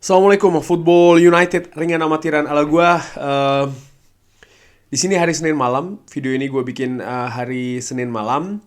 Assalamualaikum, Football United ringan amatiran ala gua. Di sini hari Senin malam. Video ini gue bikin hari Senin malam.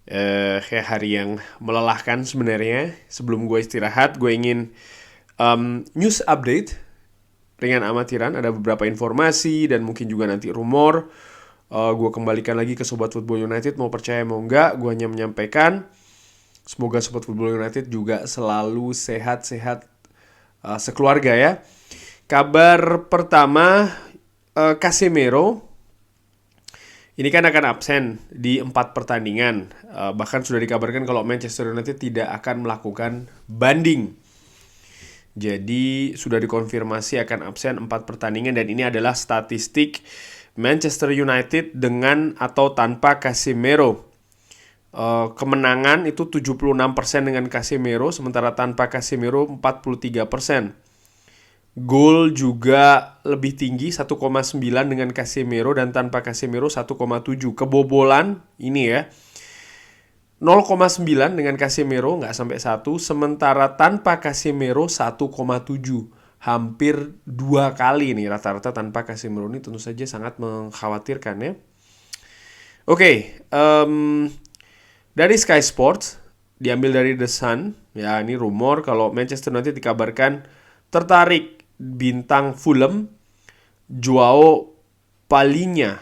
Kayak hari yang melelahkan sebenarnya. Sebelum gue istirahat, gue ingin news update ringan amatiran. Ada beberapa informasi dan mungkin juga nanti rumor. Gue kembalikan lagi ke Sobat Football United. Mau percaya mau enggak, gue hanya menyampaikan. Semoga Sobat Football United juga selalu sehat-sehat sekeluarga ya. Kabar pertama, Casemiro ini kan akan absen di 4 pertandingan. Bahkan sudah dikabarkan kalau Manchester United tidak akan melakukan banding. Jadi sudah dikonfirmasi akan absen 4 pertandingan. Dan ini adalah statistik Manchester United dengan atau tanpa Casemiro. Kemenangan itu 76% dengan Casemiro, sementara tanpa Casemiro 43%. Gol juga lebih tinggi 1,9 dengan Casemiro dan tanpa Casemiro 1,7. Kebobolan ini ya 0,9 dengan Casemiro, nggak sampai 1, sementara tanpa Casemiro 1,7. Hampir 2 kali nih rata-rata tanpa Casemiro. Ini tentu saja sangat mengkhawatirkan ya. Oke, dari Sky Sports, diambil dari The Sun, ya ini rumor kalau Manchester United dikabarkan tertarik bintang Fulham, Joao Palhinha,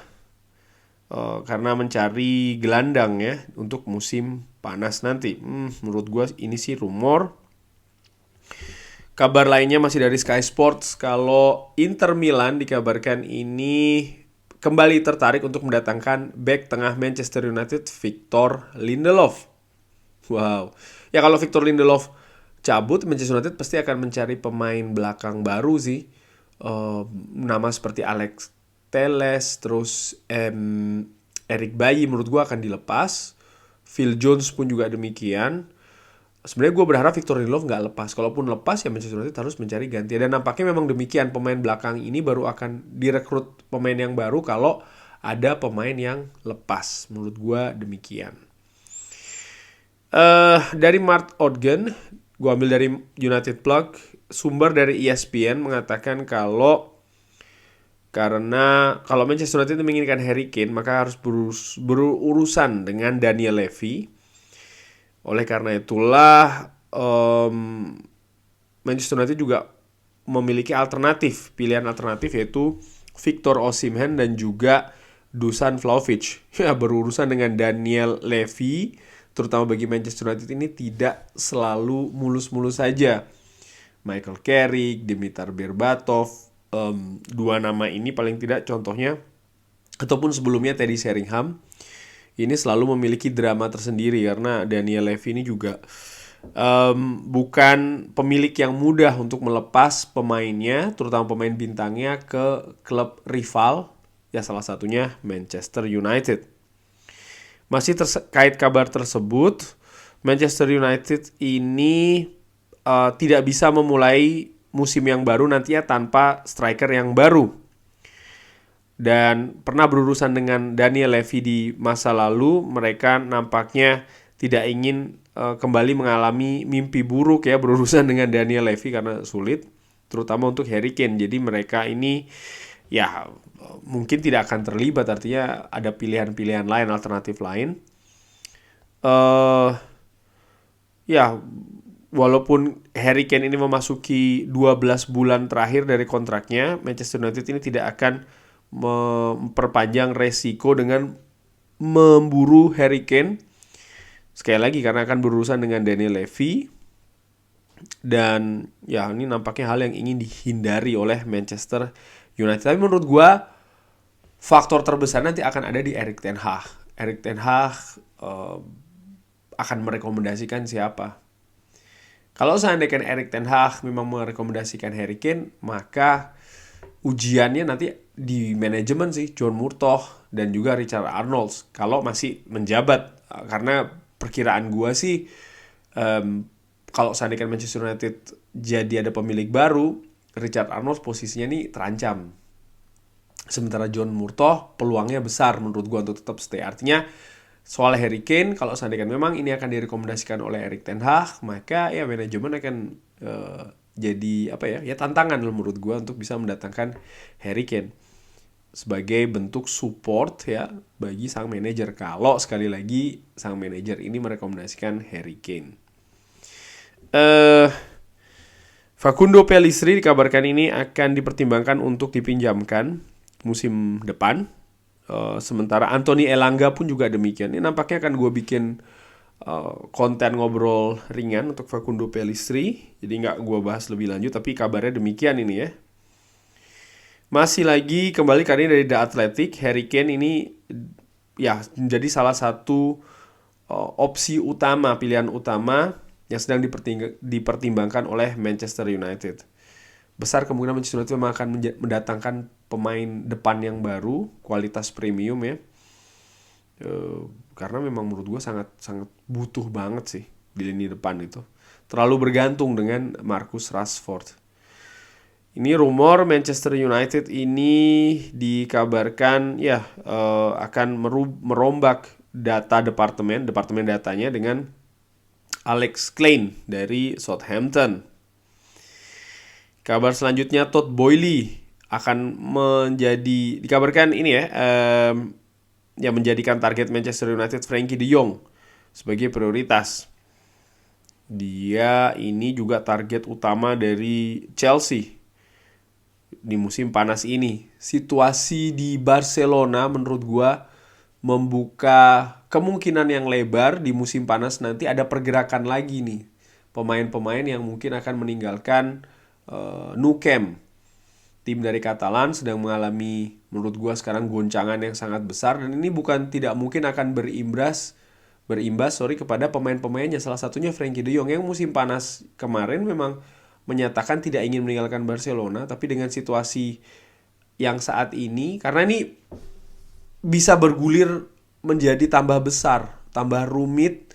karena mencari gelandang ya untuk musim panas nanti. Menurut gue ini sih rumor. Kabar lainnya masih dari Sky Sports, kalau Inter Milan dikabarkan ini kembali tertarik untuk mendatangkan bek tengah Manchester United, Victor Lindelof. Wow. Ya kalau Victor Lindelof cabut, Manchester United pasti akan mencari pemain belakang baru sih. Nama seperti Alex Telles, terus Eric Bailly menurut gue akan dilepas. Phil Jones pun juga demikian. Sebenarnya gue berharap Victor Lindelof nggak lepas. Kalaupun lepas ya Manchester United harus mencari ganti. Dan nampaknya memang demikian, pemain belakang ini baru akan direkrut pemain yang baru kalau ada pemain yang lepas. Menurut gue demikian. Dari Mark Odgen, gue ambil dari United Plug, sumber dari ESPN mengatakan kalau Manchester United menginginkan Harry Kane, maka harus berurusan dengan Daniel Levy. Oleh karena itulah Manchester United juga memiliki pilihan alternatif yaitu Victor Osimhen dan juga Dusan Vlahovic. Ya, berurusan dengan Daniel Levy, terutama bagi Manchester United ini tidak selalu mulus-mulus saja. Michael Carrick, Dimitar Berbatov, dua nama ini paling tidak contohnya, ataupun sebelumnya Teddy Sheringham, ini selalu memiliki drama tersendiri karena Daniel Levy ini juga bukan pemilik yang mudah untuk melepas pemainnya, terutama pemain bintangnya ke klub rival, ya salah satunya Manchester United. Masih terkait kabar tersebut, Manchester United ini tidak bisa memulai musim yang baru nantinya tanpa striker yang baru. Dan pernah berurusan dengan Daniel Levy di masa lalu, mereka nampaknya tidak ingin kembali mengalami mimpi buruk ya berurusan dengan Daniel Levy karena sulit, terutama untuk Harry Kane. Jadi mereka ini ya mungkin tidak akan terlibat, artinya ada pilihan-pilihan lain, alternatif lain. Ya walaupun Harry Kane ini memasuki 12 bulan terakhir dari kontraknya, Manchester United ini tidak akan memperpanjang resiko dengan memburu Harry Kane. Sekali lagi karena akan berurusan dengan Daniel Levy. Dan ya ini nampaknya hal yang ingin dihindari oleh Manchester United. Tapi menurut gue faktor terbesar nanti akan ada di Erik ten Hag. Erik ten Hag akan merekomendasikan siapa. Kalau seandainya Erik ten Hag memang merekomendasikan Harry Kane, maka ujiannya nanti di manajemen sih, John Murtough dan juga Richard Arnold kalau masih menjabat. Karena perkiraan gue sih kalau seandainya Manchester United jadi ada pemilik baru, Richard Arnold posisinya nih terancam. Sementara John Murtough peluangnya besar menurut gue untuk tetap stay. Artinya soal Harry Kane, kalau seandainya memang ini akan direkomendasikan oleh Erik ten Hag, maka ya manajemen akan jadi apa ya? Ya tantangan menurut gue untuk bisa mendatangkan Harry Kane sebagai bentuk support ya bagi sang manajer. Kalau sekali lagi sang manajer ini merekomendasikan Harry Kane. Facundo Pellistri dikabarkan ini akan dipertimbangkan untuk dipinjamkan musim depan. Sementara Anthony Elanga pun juga demikian. Ini nampaknya akan gue bikin konten ngobrol ringan untuk Facundo Pellistri. Jadi nggak gue bahas lebih lanjut, tapi kabarnya demikian ini ya. Masih lagi kembali kali ini dari The Athletic, Harry Kane ini ya menjadi salah satu opsi utama, pilihan utama yang sedang dipertimbangkan oleh Manchester United. Besar kemungkinan Manchester United akan mendatangkan pemain depan yang baru, kualitas premium ya. Karena memang menurut gue sangat butuh banget sih di lini depan itu. Terlalu bergantung dengan Marcus Rashford. Ini rumor Manchester United ini dikabarkan ya akan merombak departemen datanya dengan Alex Klein dari Southampton. Kabar selanjutnya Todd Boehly akan dikabarkan ini ya yang menjadikan target Manchester United Frenkie de Jong sebagai prioritas. Dia ini juga target utama dari Chelsea di musim panas ini. Situasi di Barcelona menurut gua membuka kemungkinan yang lebar di musim panas nanti ada pergerakan lagi nih. Pemain-pemain yang mungkin akan meninggalkan Nou Camp. Tim dari Catalan sedang mengalami menurut gua sekarang goncangan yang sangat besar, dan ini bukan tidak mungkin akan berimbas kepada pemain-pemainnya. Salah satunya Frenkie de Jong yang musim panas kemarin memang menyatakan tidak ingin meninggalkan Barcelona, tapi dengan situasi yang saat ini, karena ini bisa bergulir menjadi tambah besar, tambah rumit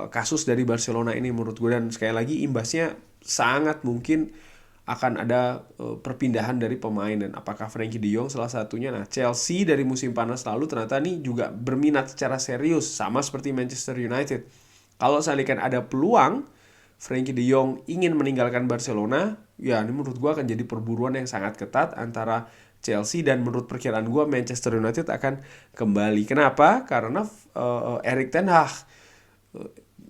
kasus dari Barcelona ini menurut gue, dan sekali lagi imbasnya sangat mungkin akan ada perpindahan dari pemain, dan apakah Frenkie de Jong salah satunya. Nah, Chelsea dari musim panas lalu ternyata nih juga berminat secara serius, sama seperti Manchester United. Kalau seandainya ada peluang Frenkie de Jong ingin meninggalkan Barcelona, ya ini menurut gue akan jadi perburuan yang sangat ketat antara Chelsea, dan menurut perkiraan gue Manchester United akan kembali. Kenapa? Karena Erik ten Hag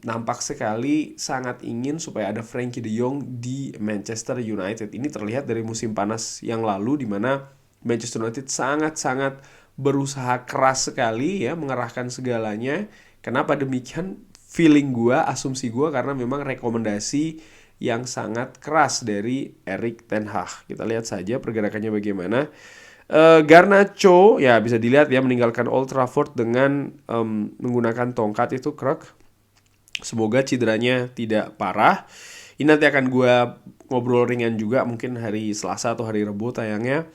nampak sekali sangat ingin supaya ada Frenkie de Jong di Manchester United. Ini terlihat dari musim panas yang lalu di mana Manchester United sangat-sangat berusaha keras sekali ya mengerahkan segalanya. Kenapa demikian? Feeling gue, asumsi gue, karena memang rekomendasi yang sangat keras dari Erik ten Hag. Kita lihat saja pergerakannya bagaimana. Garnacho ya bisa dilihat ya meninggalkan Old Trafford dengan menggunakan tongkat itu krek. Semoga cederanya tidak parah. Ini nanti akan gue ngobrol ringan juga mungkin hari Selasa atau hari Rabu tayangnya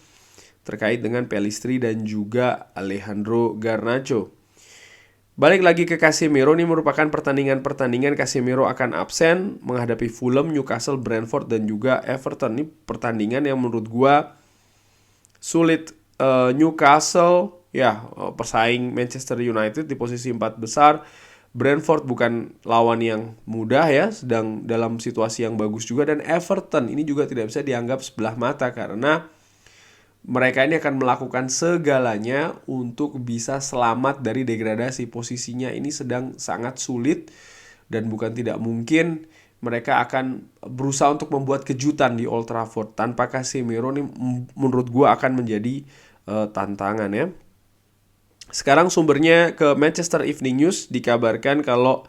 terkait dengan Pellistri dan juga Alejandro Garnacho. Balik lagi ke Casemiro, ini merupakan pertandingan Casemiro akan absen menghadapi Fulham, Newcastle, Brentford, dan juga Everton. Ini pertandingan yang menurut gua sulit. Newcastle ya pesaing Manchester United di posisi 4 besar. Brentford bukan lawan yang mudah ya, sedang dalam situasi yang bagus juga. Dan Everton ini juga tidak bisa dianggap sebelah mata karena mereka ini akan melakukan segalanya untuk bisa selamat dari degradasi. Posisinya ini sedang sangat sulit, dan bukan tidak mungkin mereka akan berusaha untuk membuat kejutan di Old Trafford. Tanpa Casemiro ini menurut gue akan menjadi tantangan ya. Sekarang sumbernya ke Manchester Evening News, dikabarkan kalau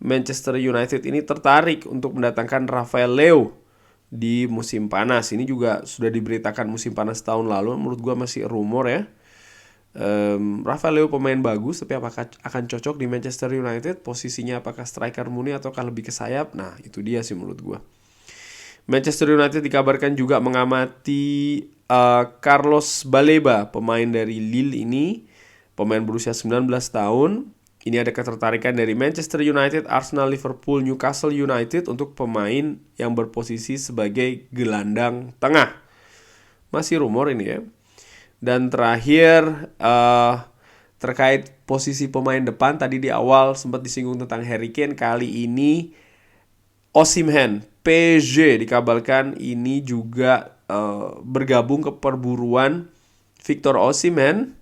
Manchester United ini tertarik untuk mendatangkan Rafael Leao di musim panas. Ini juga sudah diberitakan musim panas tahun lalu. Menurut gue masih rumor ya. Rafael Leao pemain bagus, tapi apakah akan cocok di Manchester United? Posisinya apakah striker murni ataukah lebih ke sayap? Nah itu dia sih menurut gue. Manchester United dikabarkan juga mengamati Carlos Baleba, pemain dari Lille ini, pemain berusia 19 tahun. Ini ada ketertarikan dari Manchester United, Arsenal, Liverpool, Newcastle United untuk pemain yang berposisi sebagai gelandang tengah. Masih rumor ini ya. Dan terakhir terkait posisi pemain depan, tadi di awal sempat disinggung tentang Harry Kane. Kali ini Osimhen, PSG dikabarkan ini juga bergabung ke perburuan Victor Osimhen.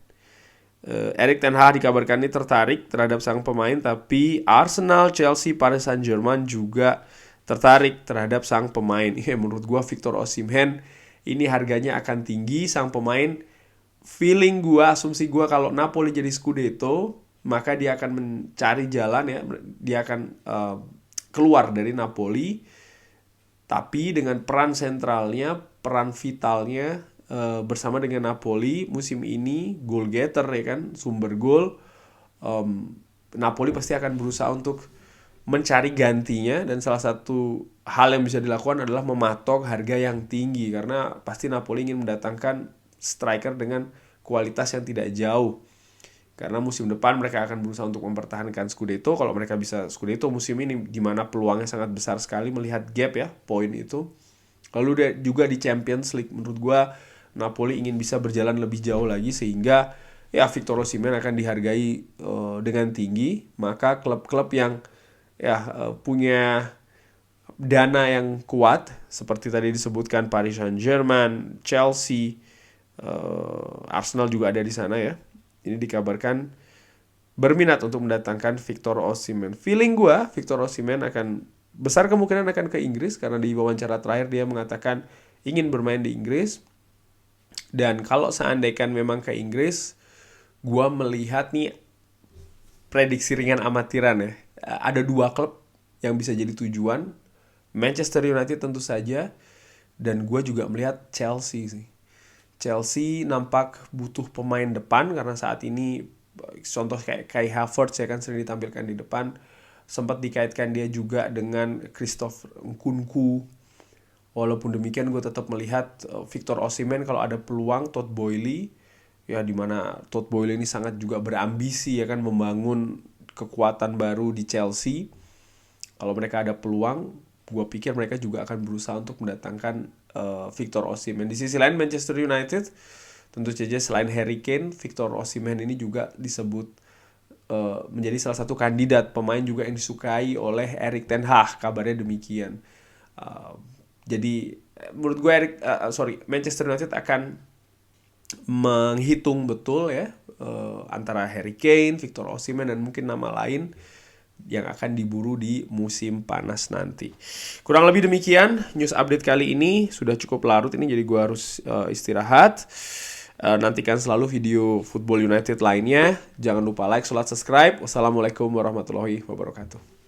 Erik ten Hag dikabarkan ini tertarik terhadap sang pemain, tapi Arsenal, Chelsea, Paris Saint-Germain juga tertarik terhadap sang pemain. Menurut gua Victor Osimhen ini harganya akan tinggi. Sang pemain, feeling gua, asumsi gua, kalau Napoli jadi Scudetto, maka dia akan mencari jalan ya, dia akan keluar dari Napoli, tapi dengan peran sentralnya, peran vitalnya bersama dengan Napoli musim ini, goal getter ya kan, sumber gol. Napoli pasti akan berusaha untuk mencari gantinya, dan salah satu hal yang bisa dilakukan adalah mematok harga yang tinggi, karena pasti Napoli ingin mendatangkan striker dengan kualitas yang tidak jauh. Karena musim depan mereka akan berusaha untuk mempertahankan Scudetto. Kalau mereka bisa Scudetto musim ini, di mana peluangnya sangat besar sekali melihat gap ya, poin itu. Lalu juga di Champions League, menurut gua Napoli ingin bisa berjalan lebih jauh lagi, sehingga ya Victor Osimhen akan dihargai dengan tinggi. Maka klub-klub yang punya dana yang kuat, seperti tadi disebutkan Paris Saint-Germain, Chelsea, Arsenal juga ada di sana ya. Ini dikabarkan berminat untuk mendatangkan Victor Osimhen. Feeling gue, Victor Osimhen akan besar kemungkinan akan ke Inggris, karena di wawancara terakhir dia mengatakan ingin bermain di Inggris. Dan kalau seandainya memang ke Inggris, gue melihat nih prediksi ringan amatiran ya. Ada 2 klub yang bisa jadi tujuan. Manchester United tentu saja, dan gue juga melihat Chelsea sih. Chelsea nampak butuh pemain depan, karena saat ini contoh kayak Kai Havertz ya kan sering ditampilkan di depan. Sempat dikaitkan dia juga dengan Christopher Nkunku. Walaupun demikian gue tetap melihat Victor Osimhen kalau ada peluang. Todd Boehly ya, dimana Todd Boehly ini sangat juga berambisi ya kan, membangun kekuatan baru di Chelsea. Kalau mereka ada peluang, gue pikir mereka juga akan berusaha untuk mendatangkan Victor Osimhen. Di sisi lain Manchester United, tentu saja selain Harry Kane, Victor Osimhen ini juga disebut menjadi salah satu kandidat pemain juga yang disukai oleh Erik ten Hag, kabarnya demikian. Jadi menurut gue Manchester United akan menghitung betul ya antara Harry Kane, Victor Osimhen, dan mungkin nama lain yang akan diburu di musim panas nanti. Kurang lebih demikian news update kali ini. Sudah cukup larut ini, jadi gue harus istirahat. Nantikan selalu video Football United lainnya. Jangan lupa like, subscribe. Wassalamualaikum warahmatullahi wabarakatuh.